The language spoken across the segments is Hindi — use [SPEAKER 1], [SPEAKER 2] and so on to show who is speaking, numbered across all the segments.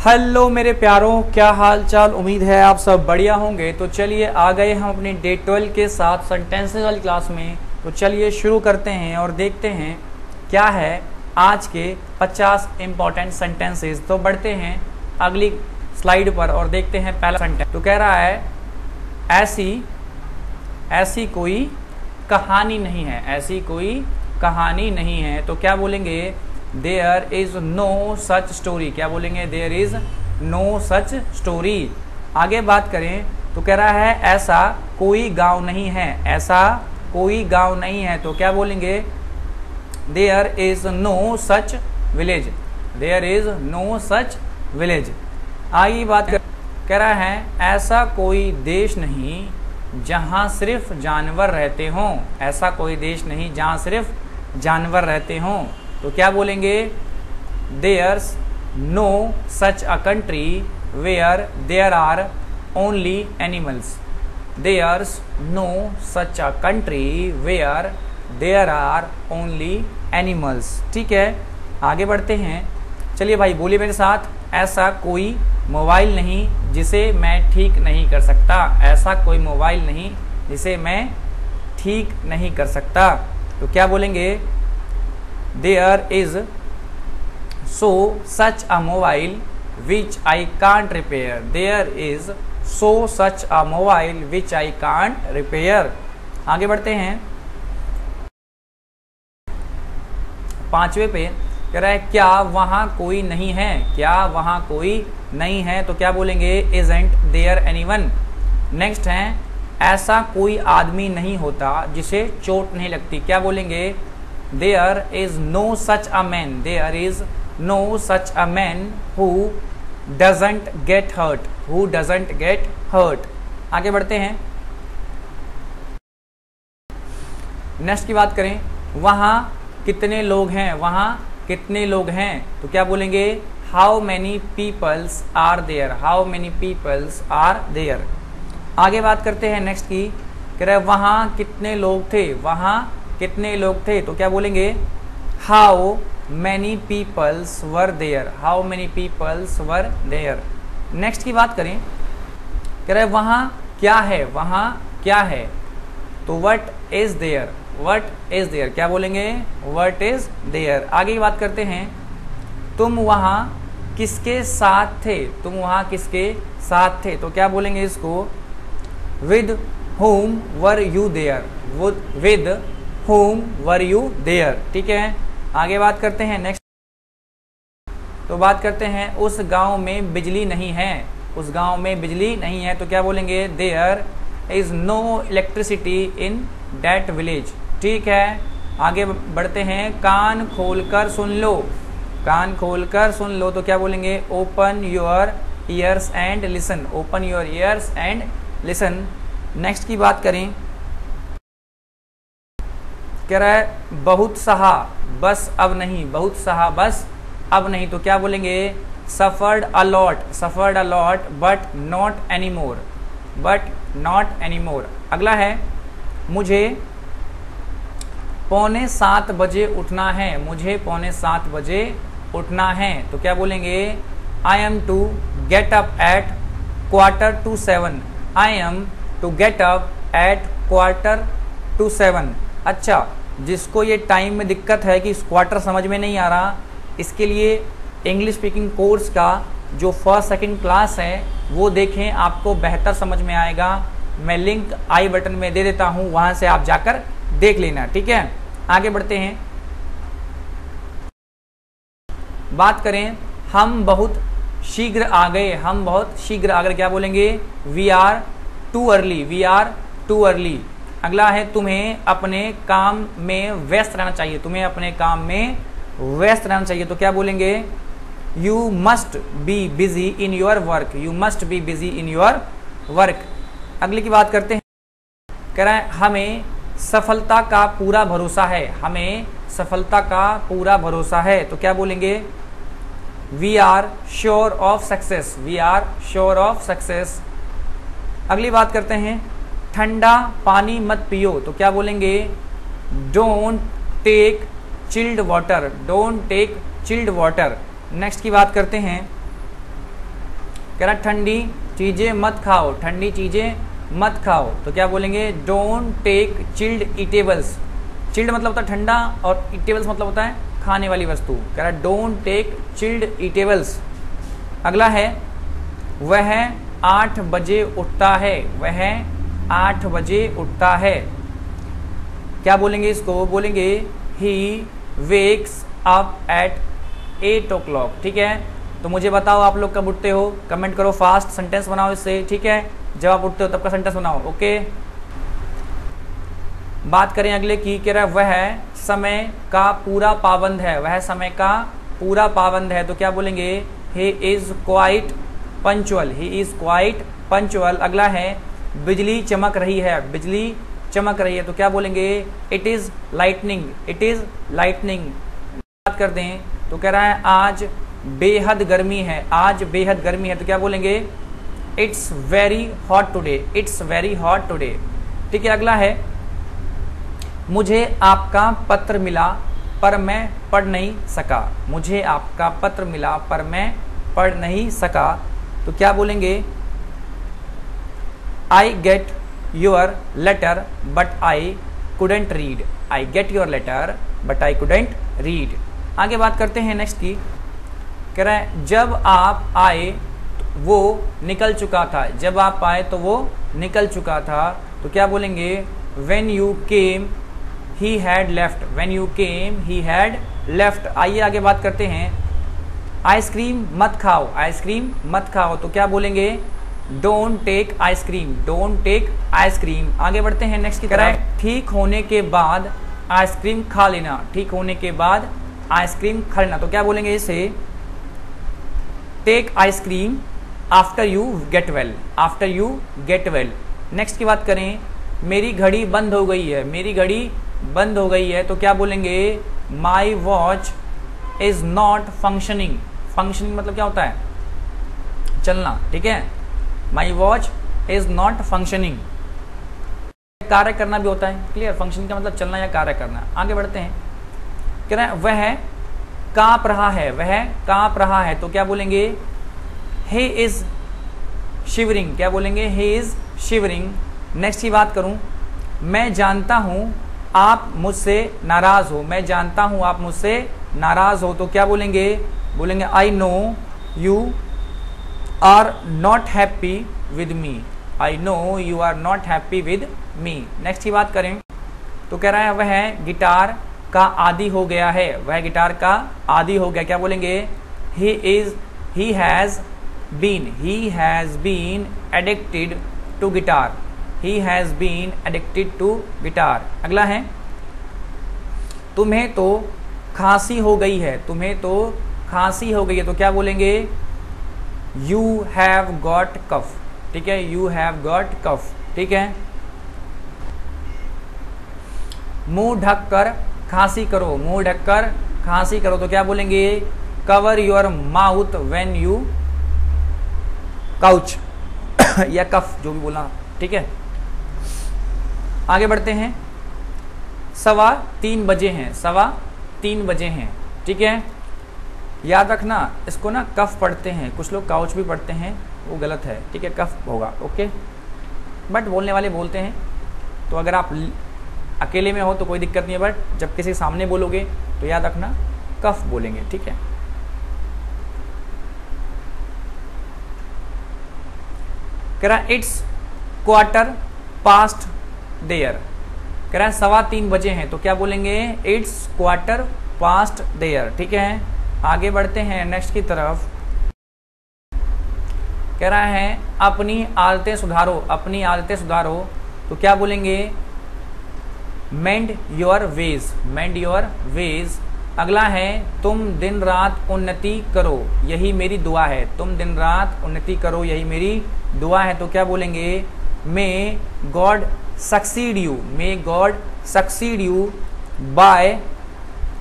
[SPEAKER 1] हेलो मेरे प्यारों, क्या हाल चाल। उम्मीद है आप सब बढ़िया होंगे। तो चलिए आ गए हम अपनी डे 12 के साथ सेंटेंसेस वाली क्लास में। तो चलिए शुरू करते हैं और देखते हैं क्या है आज के 50 इम्पॉर्टेंट सेंटेंसेस। तो बढ़ते हैं अगली स्लाइड पर और देखते हैं पहला सेंटेंस। तो कह रहा है ऐसी कोई कहानी नहीं है, ऐसी कोई कहानी नहीं है। तो क्या बोलेंगे? There is no such story. क्या बोलेंगे? There is no such story. आगे बात करें तो कह रहा है ऐसा कोई गांव नहीं है, ऐसा कोई गांव नहीं है। तो क्या बोलेंगे? There is no such village, there is no such village. आगे बात कह रहा है ऐसा कोई देश नहीं जहां सिर्फ जानवर रहते हों, ऐसा कोई देश नहीं जहां सिर्फ जानवर रहते हों। तो क्या बोलेंगे? There's no such a country where there are only animals, there's no such a country where there are only animals. ठीक है, आगे बढ़ते हैं। चलिए भाई बोलिए मेरे साथ, ऐसा कोई मोबाइल नहीं जिसे मैं ठीक नहीं कर सकता, ऐसा कोई मोबाइल नहीं जिसे मैं ठीक नहीं कर सकता। तो क्या बोलेंगे? There is so such a mobile which I can't repair, there is so such a mobile which I can't repair. आगे बढ़ते हैं पांचवें पे। कह रहा है क्या वहां कोई नहीं है, क्या वहां कोई नहीं है। तो क्या बोलेंगे? Isn't there anyone. नेक्स्ट है ऐसा कोई आदमी नहीं होता जिसे चोट नहीं लगती। क्या बोलेंगे? There is no such a man, there is no such a man who doesn't get hurt, who doesn't get hurt. आगे बढ़ते हैं। नेक्स्ट की बात करें, वहां कितने लोग हैं, वहां कितने लोग हैं। तो क्या बोलेंगे? How many peoples are there, how many peoples are there. आगे बात करते हैं नेक्स्ट की। कह रहा है वहां कितने लोग थे, वहां कितने लोग थे। तो क्या बोलेंगे? How many peoples were there, how many peoples were there. Next की बात करें, कह रहा है वहां क्या है, वहां क्या है। तो what is there, what is there. क्या बोलेंगे? What is there. आगे की बात करते हैं, तुम वहां किसके साथ थे, तुम वहां किसके साथ थे। तो क्या बोलेंगे इसको? With whom were you there, with whom were you there। ठीक है, आगे बात करते हैं नेक्स्ट। तो बात करते हैं उस गांव में बिजली नहीं है, उस गांव में बिजली नहीं है। तो क्या बोलेंगे? There is no electricity in that village. ठीक है, आगे बढ़ते हैं। कान खोलकर सुन लो, कान खोलकर सुन लो। तो क्या बोलेंगे? Open your ears and listen, open your ears and listen. Next की बात करें, कह रहा है बहुत सहा बस अब नहीं, बहुत सहा बस अब नहीं। तो क्या बोलेंगे? Suffered a lot, suffered a lot but not any more, but not any more. अगला है मुझे 6:45 बजे उठना है, मुझे 6:45 बजे उठना है। तो क्या बोलेंगे? I am to get up at 6:45, I am to get up at 6:45। अच्छा, जिसको ये टाइम में दिक्कत है कि क्वार्टर समझ में नहीं आ रहा, इसके लिए इंग्लिश स्पीकिंग कोर्स का जो फर्स्ट सेकंड क्लास है वो देखें, आपको बेहतर समझ में आएगा। मैं लिंक आई बटन में दे देता हूं, वहां से आप जाकर देख लेना। ठीक है, आगे बढ़ते हैं। बात करें हम बहुत शीघ्र आ गए, हम बहुत शीघ्र आ गए। क्या बोलेंगे? We are too early, we are too early. अगला है तुम्हें अपने काम में व्यस्त रहना चाहिए, तुम्हें अपने काम में व्यस्त रहना चाहिए। तो क्या बोलेंगे? You must be busy in your work, you must be busy in your work. अगली की बात करते हैं। कह रहा है हमें सफलता का पूरा भरोसा है, हमें सफलता का पूरा भरोसा है। तो क्या बोलेंगे? We are sure of success, we are sure of success. अगली बात करते हैं, ठंडा पानी मत पियो। तो क्या बोलेंगे? Don't take chilled water, don't take chilled water. Next की बात करते हैं, कह रहा ठंडी चीज़ें मत खाओ, ठंडी चीज़ें मत खाओ, तो क्या बोलेंगे don't take chilled eatables. Chilled मतलब होता है ठंडा और ईटेबल्स मतलब होता है खाने वाली वस्तु। कह रहा डोंट टेक चिल्ड ईटेबल्स। अगला है वह 8 बजे उठता है, वह 8 बजे उठता है। क्या बोलेंगे इसको, बोलेंगे he wakes up at 8 o'clock। ठीक है, तो मुझे बताओ आप लोग कब उठते हो, कमेंट करो, फास्ट सेंटेंस बनाओ इससे। ठीक है, जब आप उठते हो तब का सेंटेंस बनाओ। ओके, बात करें अगले की। कह रहा है वह समय का पूरा पाबंद है, वह समय का पूरा पाबंद है, तो क्या बोलेंगे he is quite punctual, he is quite punctual. अगला है बिजली चमक रही है, बिजली चमक रही है, तो क्या बोलेंगे it is lightning, it is lightning. बात कर दें तो कह रहा है आज बेहद गर्मी है, आज बेहद गर्मी है, तो क्या बोलेंगे it's very hot today, it's very hot today. ठीक है, अगला है मुझे आपका पत्र मिला पर मैं पढ़ नहीं सका, मुझे आपका पत्र मिला पर मैं पढ़ नहीं सका, तो क्या बोलेंगे I get your letter but I couldn't read, I get your letter but I couldn't read. आगे बात करते हैं नेक्स्ट की। कह रहा है जब आप आए तो वो निकल चुका था, जब आप आए तो वो निकल चुका था, तो क्या बोलेंगे when you came he had left, when you came he had left। आइए आगे बात करते हैं। आइसक्रीम मत खाओ, आइसक्रीम मत खाओ, तो क्या बोलेंगे don't take ice cream, don't take ice cream. आगे बढ़ते हैं नेक्स्ट की तरफ। ठीक होने के बाद आइसक्रीम खा लेना, ठीक होने के बाद आइसक्रीम खा लेना, तो क्या बोलेंगे इसे take ice cream after you get well, after you get well. Next की बात करें मेरी घड़ी बंद हो गई है, मेरी घड़ी बंद हो गई है, तो क्या बोलेंगे my watch is not functioning. Functioning मतलब क्या होता है चलना। ठीक है, my watch is not functioning, कार्य करना भी होता है। क्लियर, फंक्शनिंग का मतलब चलना या कार्य करना। आगे बढ़ते हैं। कह रहे हैं वह कांप रहा है, वह कांप रहा है, तो क्या बोलेंगे he इज शिवरिंग, क्या बोलेंगे he इज शिवरिंग। नेक्स्ट की बात करूं, मैं जानता हूं आप मुझसे नाराज हो, मैं जानता हूं आप मुझसे नाराज हो, तो क्या बोलेंगे बोलेंगे I know you are not happy with me, I know you are not happy with me. Next की बात करें तो कह रहा है वह गिटार का आदी हो गया है, वह गिटार का आदी हो गया, क्या बोलेंगे he has been addicted to guitar, he has been addicted to guitar। अगला है तुम्हें तो खांसी हो गई है, तुम्हें तो खांसी हो गई है, तो क्या बोलेंगे you have got cough। ठीक है, you have got cough। ठीक है, मुंह ढककर खांसी करो, मुंह ढककर खांसी करो, तो क्या बोलेंगे cover your mouth when you couch या कफ, जो भी बोला। ठीक है, आगे बढ़ते हैं। 3:15 बजे हैं, 3:15 बजे हैं। ठीक है, याद रखना इसको ना कफ पढ़ते हैं, कुछ लोग काउच भी पढ़ते हैं, वो गलत है। ठीक है, कफ होगा। ओके, बट बोलने वाले बोलते हैं, तो अगर आप अकेले में हो तो कोई दिक्कत नहीं है, बट जब किसी सामने बोलोगे तो याद रखना कफ बोलेंगे। ठीक है, कह रहा इट्स क्वार्टर पास्ट देयर, कह रहा है 3:15 बजे हैं, तो क्या बोलेंगे इट्स क्वार्टर पास्ट देयर। ठीक है, आगे बढ़ते हैं नेक्स्ट की तरफ। कह रहा है अपनी आदतें सुधारो, अपनी आदतें सुधारो, तो क्या बोलेंगे मेंड your ways, mend your ways. अगला है तुम दिन रात उन्नति करो, यही मेरी दुआ है, तुम दिन रात उन्नति करो, यही मेरी दुआ है, तो क्या बोलेंगे may God succeed you, may God succeed you by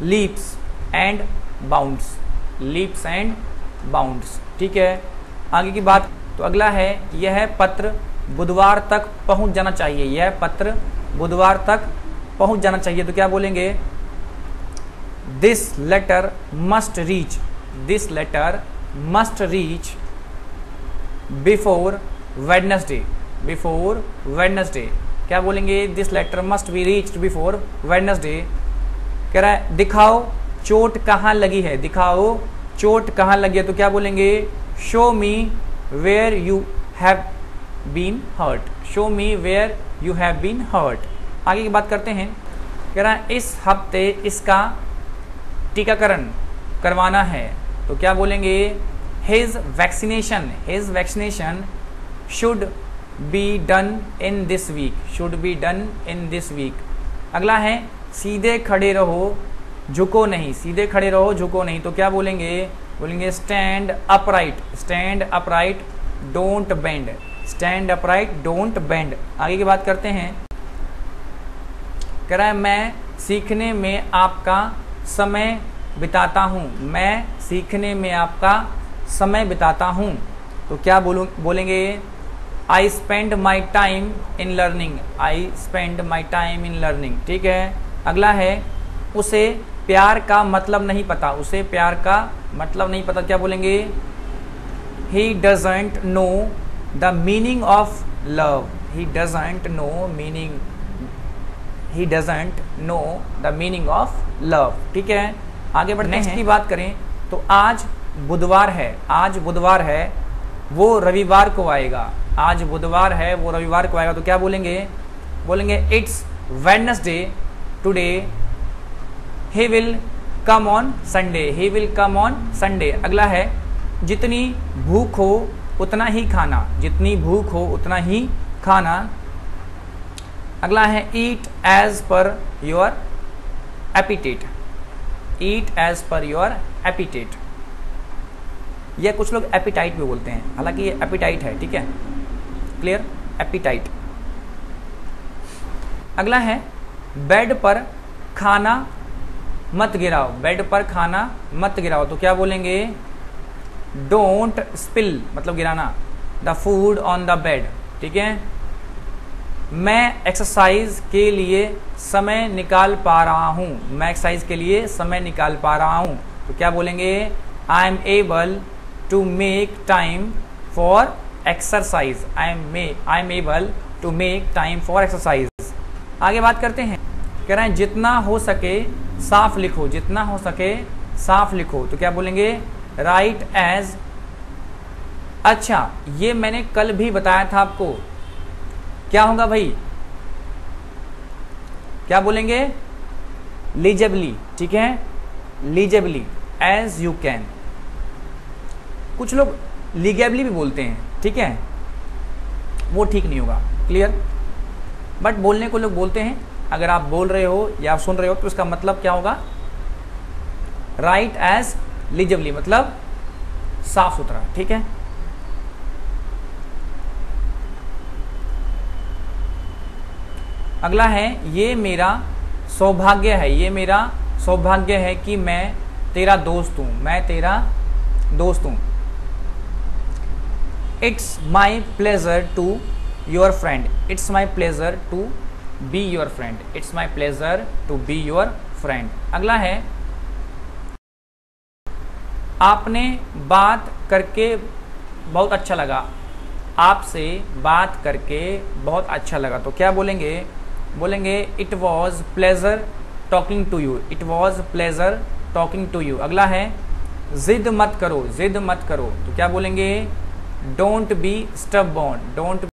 [SPEAKER 1] leaps and bounds, leaps and bounds. ठीक है, आगे की बात तो अगला है यह पत्र बुधवार तक पहुंच जाना चाहिए, यह पत्र बुधवार तक पहुंच जाना चाहिए, तो क्या बोलेंगे this letter must reach, this letter must reach before Wednesday, before Wednesday. क्या बोलेंगे? This letter must be reached before Wednesday. कह रहा है दिखाओ चोट कहाँ लगी है, दिखाओ चोट कहाँ लगी है, तो क्या बोलेंगे? Show me where you have been hurt, show me where you have been hurt. आगे की बात करते हैं। कह रहा है इस हफ्ते इसका टीकाकरण करवाना है, तो क्या बोलेंगे? His vaccination should be done in this week, should be done in this week. अगला है सीधे खड़े रहो झुको नहीं, सीधे खड़े रहो झुको नहीं, तो क्या बोलेंगे? बोलेंगे stand upright, stand upright don't bend, stand upright don't bend. आगे की बात करते हैं। कह रहा है मैं सीखने में आपका समय बिताता हूँ, मैं सीखने में आपका समय बिताता हूँ, तो क्या बोलेंगे? I spend my time in learning, I spend my time in learning. ठीक है। अगला है उसे प्यार का मतलब नहीं पता, उसे प्यार का मतलब नहीं पता, क्या बोलेंगे? He doesn't know the meaning of love, he doesn't know meaning, he doesn't know the meaning of love. ठीक है। आगे बढ़ते हैं। नेक्स्ट की बात करें तो आज बुधवार है, आज बुधवार है वो रविवार को आएगा, आज बुधवार है वो रविवार को आएगा, तो क्या बोलेंगे? बोलेंगे it's Wednesday today, he will come on Sunday, he will come on Sunday. अगला है जितनी भूख हो उतना ही खाना, जितनी भूख हो उतना ही खाना। अगला है eat as per your appetite, eat as per your appetite. यह कुछ लोग एपिटाइट भी बोलते हैं, हालांकि ये एपिटाइट है। ठीक है, क्लियर? एपिटाइट। अगला है बेड पर खाना मत गिराओ, बेड पर खाना मत गिराओ, तो क्या बोलेंगे? डोंट स्पिल, मतलब गिराना, the food on the bed. ठीक है। मैं एक्सरसाइज के लिए समय निकाल पा रहा हूँ, मैं एक्सरसाइज के लिए समय निकाल पा रहा हूँ, तो क्या बोलेंगे? I am able to make time for exercise, I am able to make time for exercise. आगे बात करते हैं। कह रहे हैं जितना हो सके साफ लिखो, जितना हो सके साफ लिखो, तो क्या बोलेंगे? Write age. अच्छा, ये मैंने कल भी बताया था आपको, क्या होगा भाई? क्या बोलेंगे? लीजेबली। ठीक है, लीजेबली, एज यू कैन। कुछ लोग लीगेबली भी बोलते हैं, ठीक है, वो ठीक नहीं होगा, क्लियर? बट बोलने को लोग बोलते हैं। अगर आप बोल रहे हो या आप सुन रहे हो तो उसका मतलब क्या होगा? राइट एज लीजेबली, मतलब साफ सुथरा। ठीक है। अगला है ये मेरा सौभाग्य है, ये मेरा सौभाग्य है कि मैं तेरा दोस्त हूं, मैं तेरा दोस्त हूं। It's my pleasure to your friend, it's my pleasure to be your friend, it's my pleasure to be your friend. अगला है आपने बात करके बहुत अच्छा लगा, आपसे बात करके बहुत अच्छा लगा, तो क्या बोलेंगे? बोलेंगे it was pleasure talking to you, it was pleasure talking to you. अगला है जिद मत करो, जिद मत करो, तो क्या बोलेंगे? Don't be स्टबबॉर्न, don't